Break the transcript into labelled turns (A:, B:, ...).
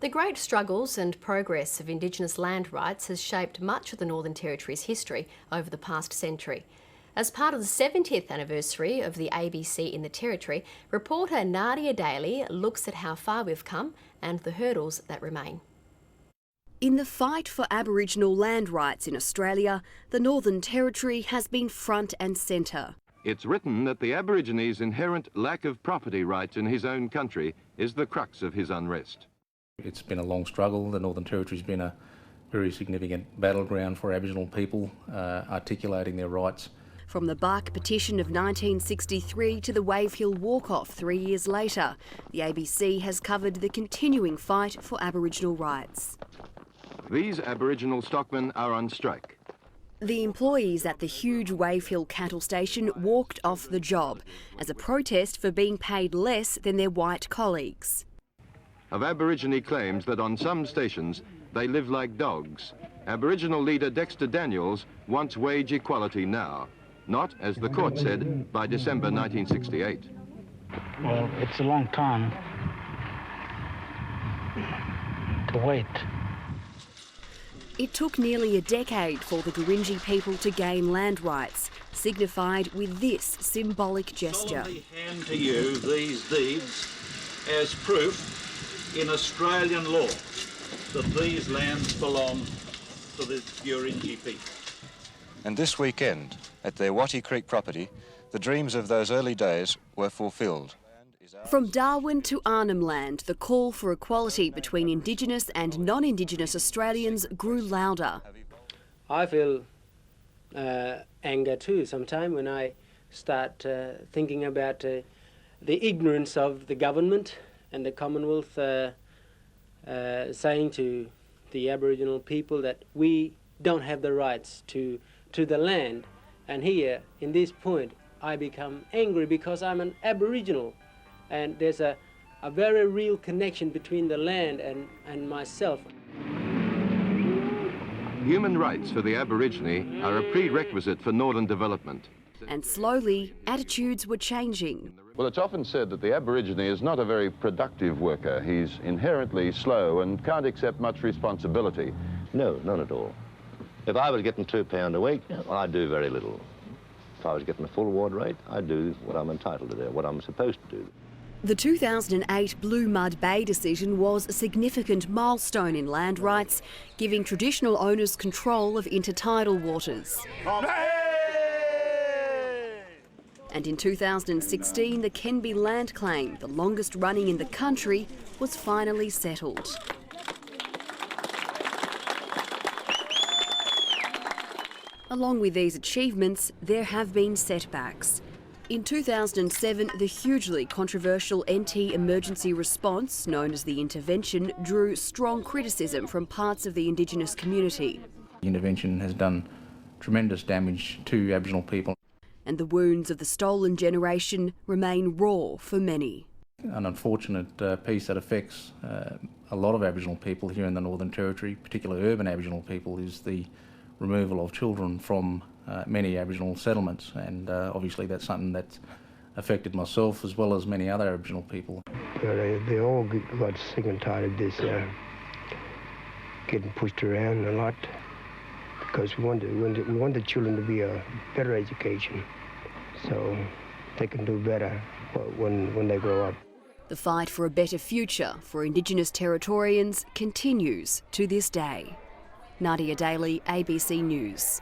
A: The great struggles and progress of Indigenous land rights has shaped much of the Northern Territory's history over the past century. As part of the 70th anniversary of the ABC in the Territory, reporter Nadia Daly looks at how far we've come and the hurdles that remain.
B: In the fight for Aboriginal land rights in Australia, the Northern Territory has been front and centre.
C: It's written that the Aborigines' inherent lack of property rights in his own country is the crux of his unrest.
D: It's been a long struggle. The Northern Territory's been a very significant battleground for Aboriginal people, articulating their rights.
B: From the Bark Petition of 1963 to the Wave Hill Walk-Off 3 years later, the ABC has covered the continuing fight for Aboriginal rights.
C: These Aboriginal stockmen are on strike.
B: The employees at the huge Wave Hill cattle station walked off the job as a protest for being paid less than their white colleagues.
C: Of Aborigine claims that on some stations they live like dogs, Aboriginal leader Dexter Daniels wants wage equality now, not, as the court said, by December 1968.
E: Well, it's a long time to wait.
B: It took nearly a decade for the Gurindji people to gain land rights, signified with this symbolic gesture.
F: I hand to you these deeds as proof in Australian law that these lands belong to the Gurindji people.
G: And this weekend, at their Wattie Creek property, the dreams of those early days were fulfilled.
B: From Darwin to Arnhem Land, the call for equality between Indigenous and non-Indigenous Australians grew louder.
H: I feel anger too sometimes when I start thinking about the ignorance of the government and the Commonwealth saying to the Aboriginal people that we don't have the rights to the land. And here, in this point, I become angry because I'm an Aboriginal. And there's a very real connection between the land and myself.
C: Human rights for the Aborigine are a prerequisite for northern development.
B: And slowly, attitudes were changing.
C: Well, it's often said that the Aborigine is not a very productive worker. He's inherently slow and can't accept much responsibility.
I: No, not at all. If I was getting £2 a week, I'd do very little. If I was getting a full award rate, I'd do what I'm entitled to do, what I'm supposed to do.
B: The 2008 Blue Mud Bay decision was a significant milestone in land rights, giving traditional owners control of intertidal waters. And in 2016, the Kenby land claim, the longest running in the country, was finally settled. Along with these achievements, there have been setbacks. In 2007, the hugely controversial NT emergency response, known as the intervention, drew strong criticism from parts of the Indigenous community.
D: The intervention has done tremendous damage to Aboriginal people.
B: And the wounds of the stolen generation remain raw for many.
D: An unfortunate piece that affects a lot of Aboriginal people here in the Northern Territory, particularly urban Aboriginal people, is the removal of children from many Aboriginal settlements, and obviously that's something that's affected myself as well as many other Aboriginal people.
J: They all got sick and tired of this getting pushed around a lot, because we want the children to be a better education so they can do better when they grow up.
B: The fight for a better future for Indigenous Territorians continues to this day. Nadia Daly, ABC News.